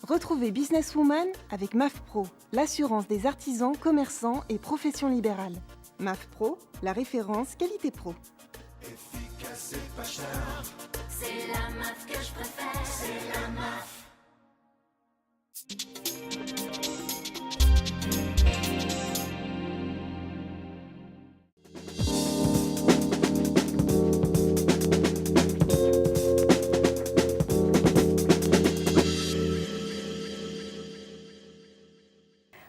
Retrouvez Businesswoman avec MAF Pro, l'assurance des artisans, commerçants et professions libérales. MAF Pro, la référence qualité pro. Efficace et pas cher. C'est la MAF que je préfère. C'est la MAF.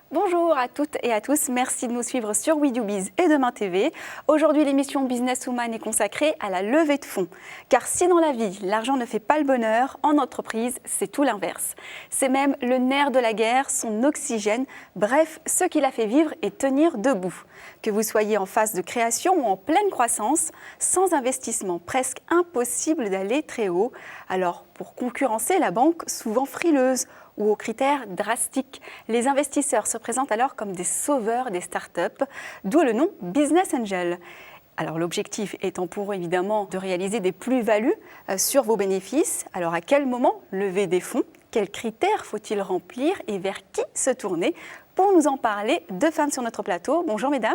Bonjour à toutes et à tous, merci de nous suivre sur We Do Biz et Demain TV. Aujourd'hui, l'émission Businesswoman est consacrée à la levée de fonds. Car si dans la vie, l'argent ne fait pas le bonheur, en entreprise, c'est tout l'inverse. C'est même le nerf de la guerre, son oxygène, bref, ce qui la fait vivre et tenir debout. Que vous soyez en phase de création ou en pleine croissance, sans investissement, presque impossible d'aller très haut. Alors, pour concurrencer la banque, souvent frileuse, ou aux critères drastiques. Les investisseurs se présentent alors comme des sauveurs des startups, d'où le nom Business Angel. Alors l'objectif étant pour eux évidemment de réaliser des plus-values sur vos bénéfices. Alors à quel moment lever des fonds? Quels critères faut-il remplir et vers qui se tourner? Pour nous en parler, deux femmes sur notre plateau. Bonjour mesdames.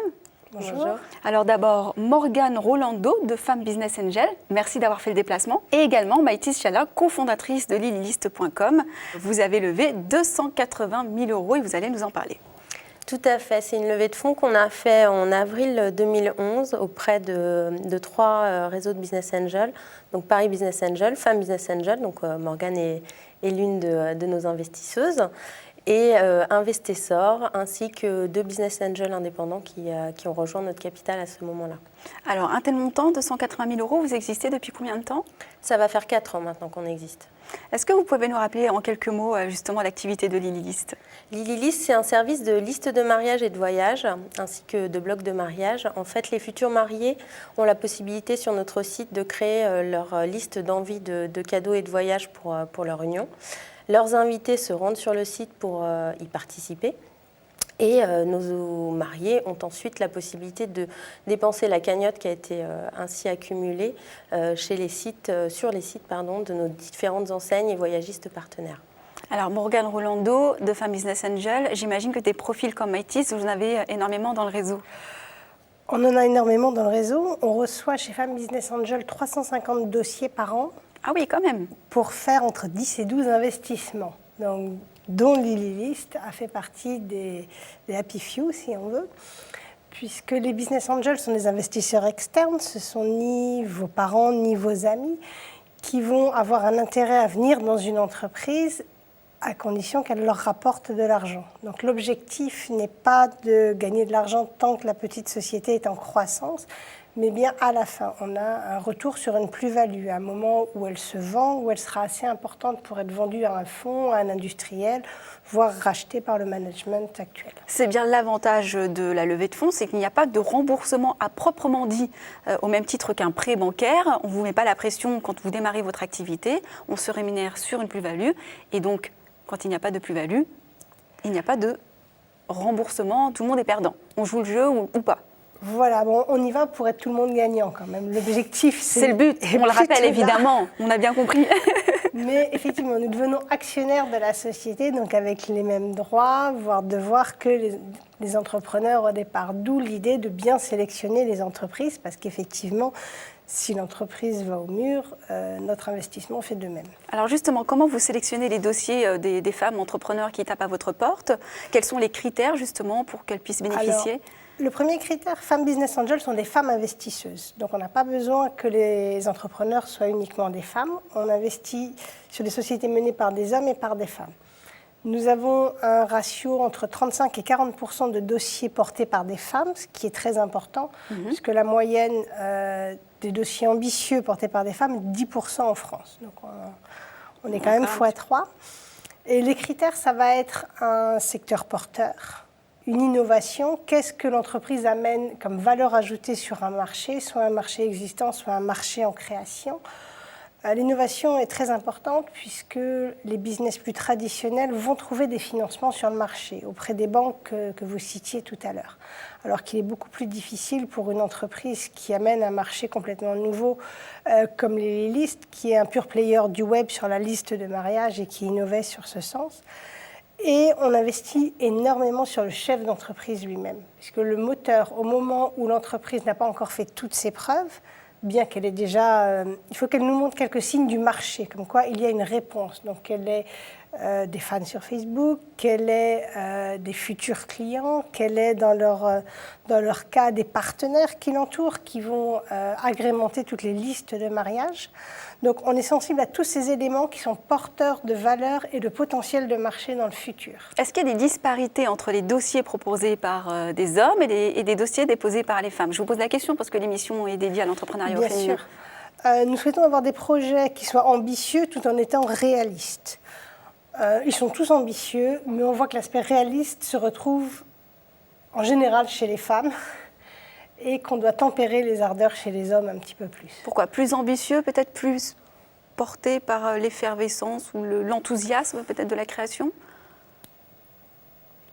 Bonjour. Alors d'abord, Morgane Rolando de Femmes Business Angel, merci d'avoir fait le déplacement. Et également Maïtis Chala, cofondatrice de lilylist.com. Vous avez levé 280 000 € et vous allez nous en parler. Tout à fait, c'est une levée de fonds qu'on a fait en avril 2011 auprès de trois réseaux de Business Angel. Donc Paris Business Angel, Femmes Business Angel, donc Morgane est l'une de nos investisseuses. Et Investissor, ainsi que deux business angels indépendants qui ont rejoint notre capital à ce moment-là. Alors, un tel montant, 280 000 €, vous existez depuis combien de temps? Ça va faire 4 ans maintenant qu'on existe. Est-ce que vous pouvez nous rappeler en quelques mots justement l'activité de Lilylist? Lilylist, c'est un service de liste de mariage et de voyage, ainsi que de blocs de mariage. En fait, les futurs mariés ont la possibilité sur notre site de créer leur liste d'envies de cadeaux et de voyages pour leur union. Leurs invités se rendent sur le site pour y participer et nos mariés ont ensuite la possibilité de dépenser la cagnotte qui a été ainsi accumulée sur les sites de nos différentes enseignes et voyagistes partenaires. Alors Morgane Rolando de Femmes Business Angel, j'imagine que des profils comme Maïtis, vous en avez énormément dans le réseau. On en a énormément dans le réseau. On reçoit chez Femmes Business Angel 350 dossiers par an. Ah oui, quand même. Pour faire entre 10 et 12 investissements, donc, dont Lilylist a fait partie des Happy Few, si on veut, puisque les Business Angels sont des investisseurs externes, ce sont ni vos parents ni vos amis qui vont avoir un intérêt à venir dans une entreprise à condition qu'elle leur rapporte de l'argent. Donc l'objectif n'est pas de gagner de l'argent tant que la petite société est en croissance, mais bien à la fin, on a un retour sur une plus-value, à un moment où elle se vend, où elle sera assez importante pour être vendue à un fonds, à un industriel, voire rachetée par le management actuel. C'est bien l'avantage de la levée de fonds, c'est qu'il n'y a pas de remboursement à proprement dit, au même titre qu'un prêt bancaire. On ne vous met pas la pression quand vous démarrez votre activité, on se rémunère sur une plus-value, et donc quand il n'y a pas de plus-value, il n'y a pas de remboursement, tout le monde est perdant. On joue le jeu ou pas. Voilà, bon, on y va pour être tout le monde gagnant quand même. L'objectif, c'est le but, on le rappelle évidemment, on a bien compris. Mais effectivement, nous devenons actionnaires de la société, donc avec les mêmes droits, voire devoirs que les entrepreneurs au départ. D'où l'idée de bien sélectionner les entreprises, parce qu'effectivement, si l'entreprise va au mur, notre investissement fait de même. Alors justement, comment vous sélectionnez les dossiers des femmes entrepreneurs qui tapent à votre porte? Quels sont les critères justement pour qu'elles puissent bénéficier? Le premier critère, Femmes Business Angel sont des femmes investisseuses. Donc on n'a pas besoin que les entrepreneurs soient uniquement des femmes. On investit sur des sociétés menées par des hommes et par des femmes. Nous avons un ratio entre 35 et 40% de dossiers portés par des femmes, ce qui est très important, puisque la moyenne des dossiers ambitieux portés par des femmes est 10% en France. Donc on est quand même x3. Et les critères, ça va être un secteur porteur, une innovation. Qu'est-ce que l'entreprise amène comme valeur ajoutée sur un marché, soit un marché existant, soit un marché en création. L'innovation est très importante puisque les business plus traditionnels vont trouver des financements sur le marché auprès des banques que vous citiez tout à l'heure. Alors qu'il est beaucoup plus difficile pour une entreprise qui amène un marché complètement nouveau comme les listes, qui est un pur player du web sur la liste de mariage et qui innovait sur ce sens. Et on investit énormément sur le chef d'entreprise lui-même, puisque le moteur, au moment où l'entreprise n'a pas encore fait toutes ses preuves, bien qu'elle ait déjà... il faut qu'elle nous montre quelques signes du marché, comme quoi il y a une réponse. Donc qu'elle ait des fans sur Facebook, qu'elle ait des futurs clients, qu'elle ait dans leur cas des partenaires qui l'entourent, qui vont agrémenter toutes les listes de mariage. Donc on est sensible à tous ces éléments qui sont porteurs de valeur et de potentiel de marché dans le futur. Est-ce qu'il y a des disparités entre les dossiers proposés par des hommes et des dossiers déposés par les femmes? Je vous pose la question parce que l'émission est dédiée à l'entrepreneuriat Bien féminin. sûr. Nous souhaitons avoir des projets qui soient ambitieux tout en étant réalistes. Ils sont tous ambitieux, mais on voit que l'aspect réaliste se retrouve en général chez les femmes et qu'on doit tempérer les ardeurs chez les hommes un petit peu plus. Pourquoi? Plus ambitieux, peut-être plus porté par l'effervescence ou l'enthousiasme peut-être de la création?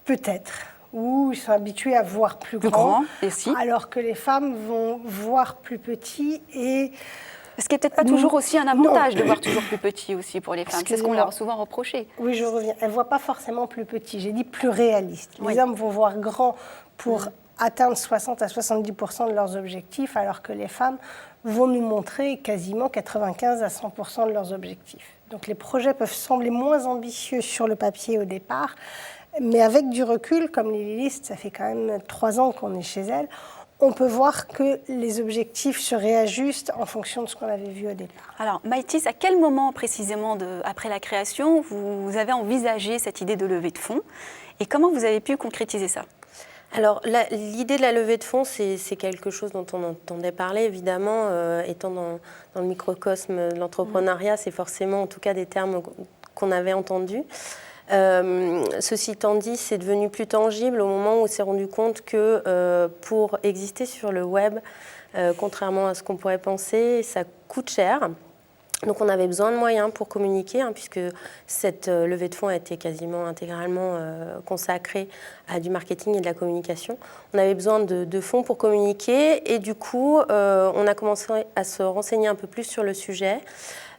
Peut-être. Ou ils sont habitués à voir plus grand, et si. Alors que les femmes vont voir plus petit et... Ce qui n'est peut-être pas toujours aussi un avantage de voir toujours plus petit aussi pour les femmes. C'est ce qu'on leur a souvent reproché. Oui, je reviens. Elles ne voient pas forcément plus petit. J'ai dit plus réaliste. Les hommes vont voir grand pour atteindre 60 à 70% de leurs objectifs, alors que les femmes vont nous montrer quasiment 95 à 100% de leurs objectifs. Donc les projets peuvent sembler moins ambitieux sur le papier au départ, mais avec du recul, comme Lilylist, ça fait quand même 3 ans qu'on est chez elle, on peut voir que les objectifs se réajustent en fonction de ce qu'on avait vu au départ. Alors, Maïtis, à quel moment précisément après la création, vous avez envisagé cette idée de levée de fonds et comment vous avez pu concrétiser ça? Alors, l'idée de la levée de fonds, c'est quelque chose dont on entendait parler, évidemment. Étant dans le microcosme de l'entrepreneuriat, c'est forcément, en tout cas, des termes qu'on avait entendus. Ceci étant dit, c'est devenu plus tangible au moment où on s'est rendu compte que pour exister sur le web, contrairement à ce qu'on pourrait penser, ça coûte cher. Donc on avait besoin de moyens pour communiquer, puisque cette levée de fonds a été quasiment intégralement consacrée à du marketing et de la communication. On avait besoin de fonds pour communiquer et du coup, on a commencé à se renseigner un peu plus sur le sujet.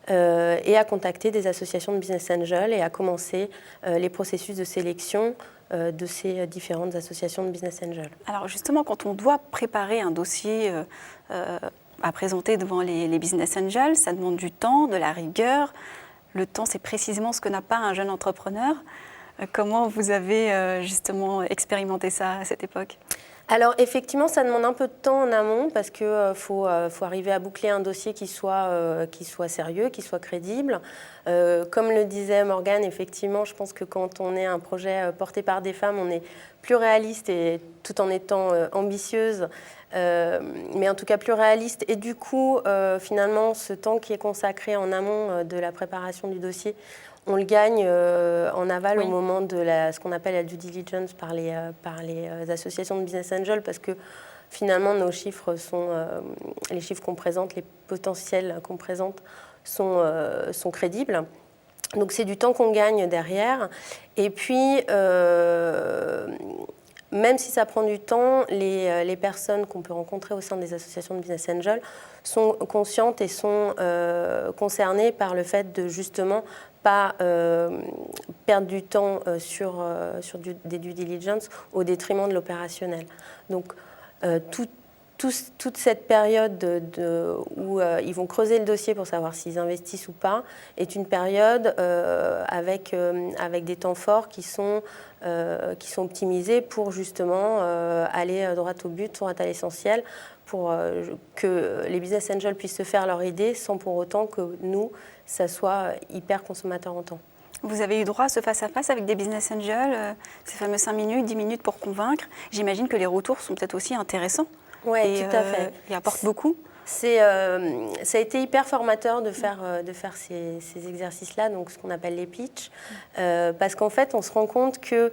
Et à contacter des associations de business angels et à commencer les processus de sélection de ces différentes associations de business angels. Alors justement, quand on doit préparer un dossier à présenter devant les business angels, ça demande du temps, de la rigueur. Le temps, c'est précisément ce que n'a pas un jeune entrepreneur. Comment vous avez justement expérimenté ça à cette époque ? Alors effectivement, ça demande un peu de temps en amont parce qu'il faut arriver à boucler un dossier qui soit sérieux, qui soit crédible. Comme le disait Morgane, effectivement, je pense que quand on est un projet porté par des femmes, on est plus réaliste et tout en étant ambitieuse, mais en tout cas plus réaliste. Et du coup, finalement, ce temps qui est consacré en amont de la préparation du dossier, on le gagne en aval au moment de ce qu'on appelle la due diligence par les associations de business angels parce que finalement nos chiffres les chiffres qu'on présente, les potentiels qu'on présente sont crédibles. Donc c'est du temps qu'on gagne derrière. Et puis même si ça prend du temps, les personnes qu'on peut rencontrer au sein des associations de business angels sont conscientes et sont concernées par le fait de justement pas perdre du temps sur des due diligence au détriment de l'opérationnel. Donc, toute cette période où ils vont creuser le dossier pour savoir s'ils investissent ou pas est une période avec des temps forts qui sont optimisés pour justement aller droit au but, droit à l'essentiel, pour que les business angels puissent se faire leur idée sans pour autant que nous, ça soit hyper consommateur en temps. Vous avez eu droit à ce face-à-face avec des business angels, ces fameux 5 minutes, 10 minutes pour convaincre. J'imagine que les retours sont peut-être aussi intéressants. Oui, tout à fait. Et apportent beaucoup. Ça a été hyper formateur de faire ces exercices-là, donc ce qu'on appelle les pitchs, parce qu'en fait, on se rend compte que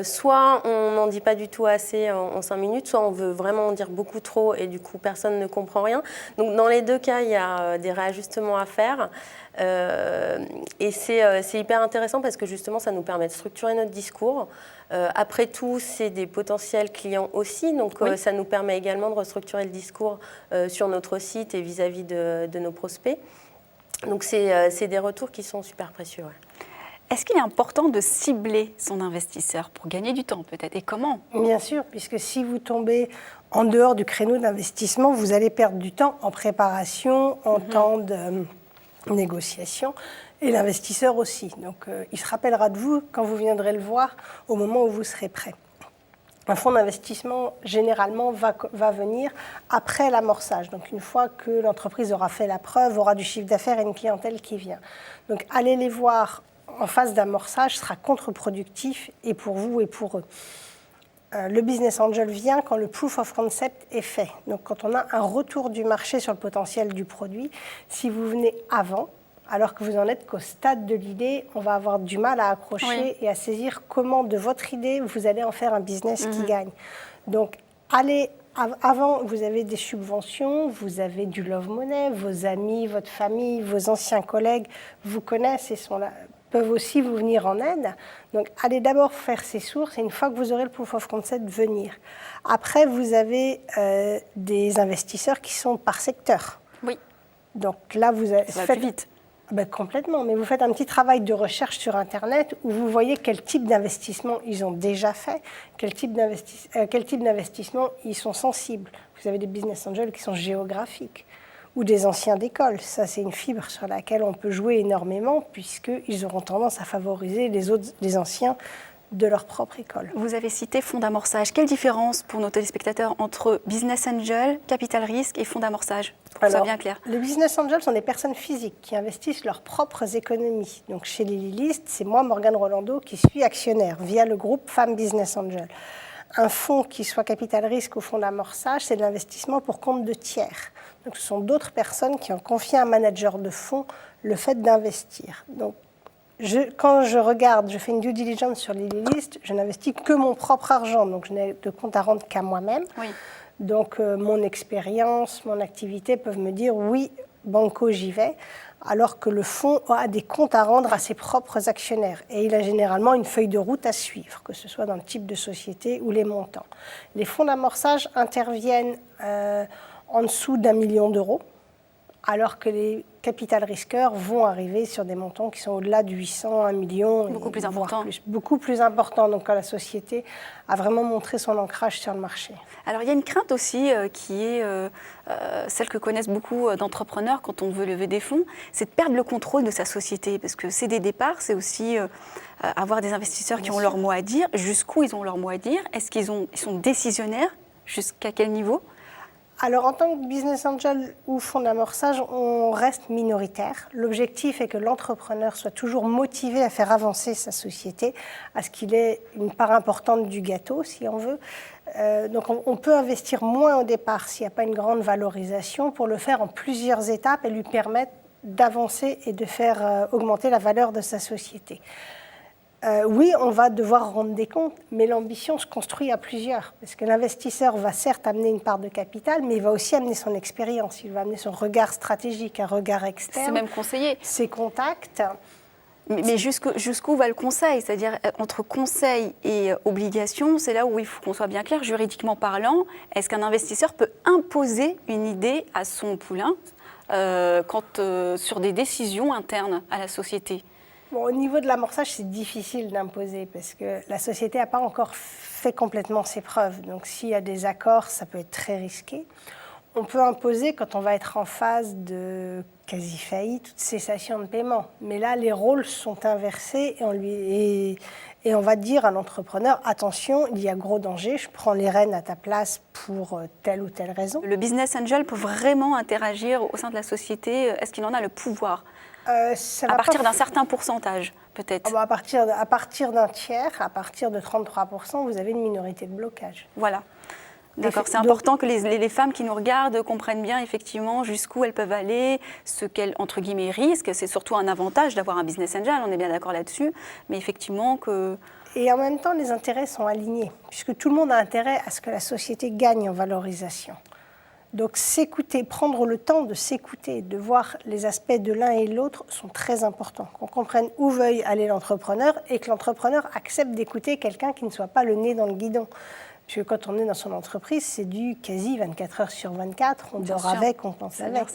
soit on n'en dit pas du tout assez en 5 minutes, soit on veut vraiment en dire beaucoup trop et du coup, personne ne comprend rien. Donc, dans les deux cas, il y a des réajustements à faire. Et c'est hyper intéressant parce que justement, ça nous permet de structurer notre discours. Après tout, c'est des potentiels clients aussi, donc oui. Ça nous permet également de restructurer le discours sur notre site et vis-à-vis de nos prospects. Donc c'est des retours qui sont super précieux. Ouais. Est-ce qu'il est important de cibler son investisseur pour gagner du temps peut-être, et comment? Bien sûr, puisque si vous tombez en dehors du créneau d'investissement, vous allez perdre du temps en préparation, en temps de négociation, et l'investisseur aussi. Donc il se rappellera de vous quand vous viendrez le voir au moment où vous serez prêt. Un fonds d'investissement, généralement, va venir après l'amorçage. Donc, une fois que l'entreprise aura fait la preuve, aura du chiffre d'affaires et une clientèle qui vient. Donc, aller les voir en phase d'amorçage sera contre-productif et pour vous et pour eux. Le business angel vient quand le proof of concept est fait. Donc, quand on a un retour du marché sur le potentiel du produit, si vous venez avant, alors que vous en êtes qu'au stade de l'idée, on va avoir du mal à accrocher et à saisir comment de votre idée, vous allez en faire un business qui gagne. Donc, avant, vous avez des subventions, vous avez du love money, vos amis, votre famille, vos anciens collègues vous connaissent et sont là, peuvent aussi vous venir en aide. Donc, allez d'abord faire ces sources et une fois que vous aurez le proof of concept, venir. Après, vous avez des investisseurs qui sont par secteur. Oui. Donc là, vous avez... Ça va plus vite. Ben, complètement, mais vous faites un petit travail de recherche sur Internet où vous voyez quel type d'investissement ils ont déjà fait, quel type d'investissement ils sont sensibles. Vous avez des business angels qui sont géographiques ou des anciens d'école. Ça, c'est une fibre sur laquelle on peut jouer énormément puisqu'ils auront tendance à favoriser les anciens de leur propre école. Vous avez cité fonds d'amorçage. Quelle différence pour nos téléspectateurs entre business angel, capital risque et fonds d'amorçage? Pour que ce soit bien clair. Les business angels sont des personnes physiques qui investissent leurs propres économies. Donc chez Lilylist, c'est moi, Morgane Rolando, qui suis actionnaire via le groupe Femmes Business Angel. Un fonds qui soit capital risque ou fonds d'amorçage, c'est de l'investissement pour compte de tiers. Donc ce sont d'autres personnes qui ont confié à un manager de fonds le fait d'investir. Donc quand je fais une due diligence sur Lilylist, je n'investis que mon propre argent, donc je n'ai de compte à rendre qu'à moi-même. Oui. Donc mon expérience, mon activité peuvent me dire oui, banco, j'y vais, alors que le fonds a des comptes à rendre à ses propres actionnaires. Et il a généralement une feuille de route à suivre, que ce soit dans le type de société ou les montants. Les fonds d'amorçage interviennent en dessous d'1 million d'euros, alors que les capital risqueurs vont arriver sur des montants qui sont au-delà de 800, 1 million. Beaucoup plus important. Beaucoup plus important. Donc, quand la société a vraiment montré son ancrage sur le marché. Alors, il y a une crainte aussi qui est celle que connaissent beaucoup d'entrepreneurs quand on veut lever des fonds, c'est de perdre le contrôle de sa société. Parce que c'est des départs, c'est aussi avoir des investisseurs qui ont leur mot à dire. Jusqu'où ils ont leur mot à dire? Est-ce qu'ils sont décisionnaires? Jusqu'à quel niveau? Alors, en tant que business angel ou fonds d'amorçage, on reste minoritaire. L'objectif est que l'entrepreneur soit toujours motivé à faire avancer sa société, à ce qu'il ait une part importante du gâteau, si on veut. Donc, on peut investir moins au départ s'il n'y a pas une grande valorisation pour le faire en plusieurs étapes et lui permettre d'avancer et de faire augmenter la valeur de sa société. Oui, on va devoir rendre des comptes, mais l'ambition se construit à plusieurs. Parce que l'investisseur va certes amener une part de capital, mais il va aussi amener son expérience, il va amener son regard stratégique, un regard externe. C'est même conseiller. Ses contacts. Mais jusqu'où va le conseil? C'est-à-dire, entre conseil et obligation, c'est là où il faut qu'on soit bien clair, juridiquement parlant. Est-ce qu'un investisseur peut imposer une idée à son poulain sur des décisions internes à la société? Bon, au niveau de l'amorçage, c'est difficile d'imposer parce que la société n'a pas encore fait complètement ses preuves. Donc, s'il y a des accords, ça peut être très risqué. On peut imposer quand on va être en phase de quasi-faillite ou de cessation de paiement. Mais là, les rôles sont inversés et on va dire à l'entrepreneur, attention, il y a gros danger, je prends les rênes à ta place pour telle ou telle raison. Le business angel peut vraiment interagir au sein de la société. Est-ce qu'il en a le pouvoir? À partir d'un certain pourcentage, peut-être. À partir d'un tiers, à partir de 33%, vous avez une minorité de blocage. Voilà. D'accord, c'est important que les femmes qui nous regardent comprennent bien effectivement jusqu'où elles peuvent aller, ce qu'elles, entre guillemets, risquent. C'est surtout un avantage d'avoir un business angel, on est bien d'accord là-dessus, mais effectivement que... Et en même temps, les intérêts sont alignés, puisque tout le monde a intérêt à ce que la société gagne en valorisation. Donc s'écouter, prendre le temps de s'écouter, de voir les aspects de l'un et de l'autre sont très importants. Qu'on comprenne où veuille aller l'entrepreneur et que l'entrepreneur accepte d'écouter quelqu'un qui ne soit pas le nez dans le guidon. Puisque quand on est dans son entreprise, c'est du quasi 24 heures sur 24, on dort avec, on pense avec.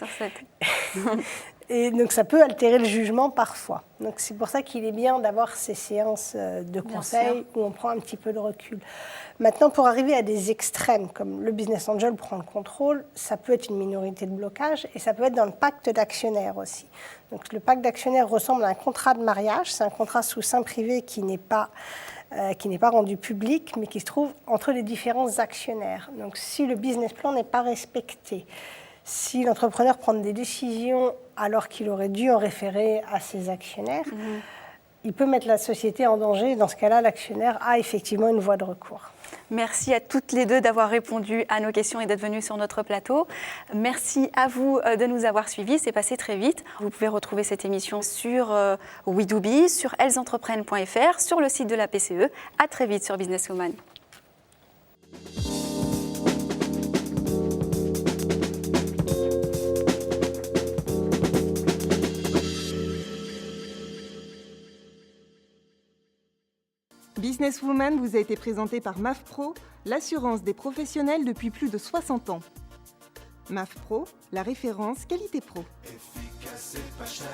Et donc ça peut altérer le jugement parfois. Donc c'est pour ça qu'il est bien d'avoir ces séances de conseil où on prend un petit peu de recul. Maintenant, pour arriver à des extrêmes, comme le business angel prend le contrôle, ça peut être une minorité de blocage et ça peut être dans le pacte d'actionnaires aussi. Donc le pacte d'actionnaires ressemble à un contrat de mariage, c'est un contrat sous seing privé qui n'est pas rendu public, mais qui se trouve entre les différents actionnaires. Donc si le business plan n'est pas respecté, si l'entrepreneur prend des décisions alors qu'il aurait dû en référer à ses actionnaires, il peut mettre la société en danger. Dans ce cas-là, l'actionnaire a effectivement une voie de recours. Merci à toutes les deux d'avoir répondu à nos questions et d'être venues sur notre plateau. Merci à vous de nous avoir suivis, c'est passé très vite. Vous pouvez retrouver cette émission sur WeDoBiz, sur ellesentreprenent.fr, sur le site de la PCE. À très vite sur Businesswoman. Businesswoman vous a été présenté par MAF Pro, l'assurance des professionnels depuis plus de 60 ans. MAF Pro, la référence qualité pro. Efficace et pas cher.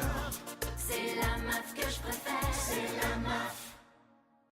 C'est la MAF que je préfère. C'est la MAF.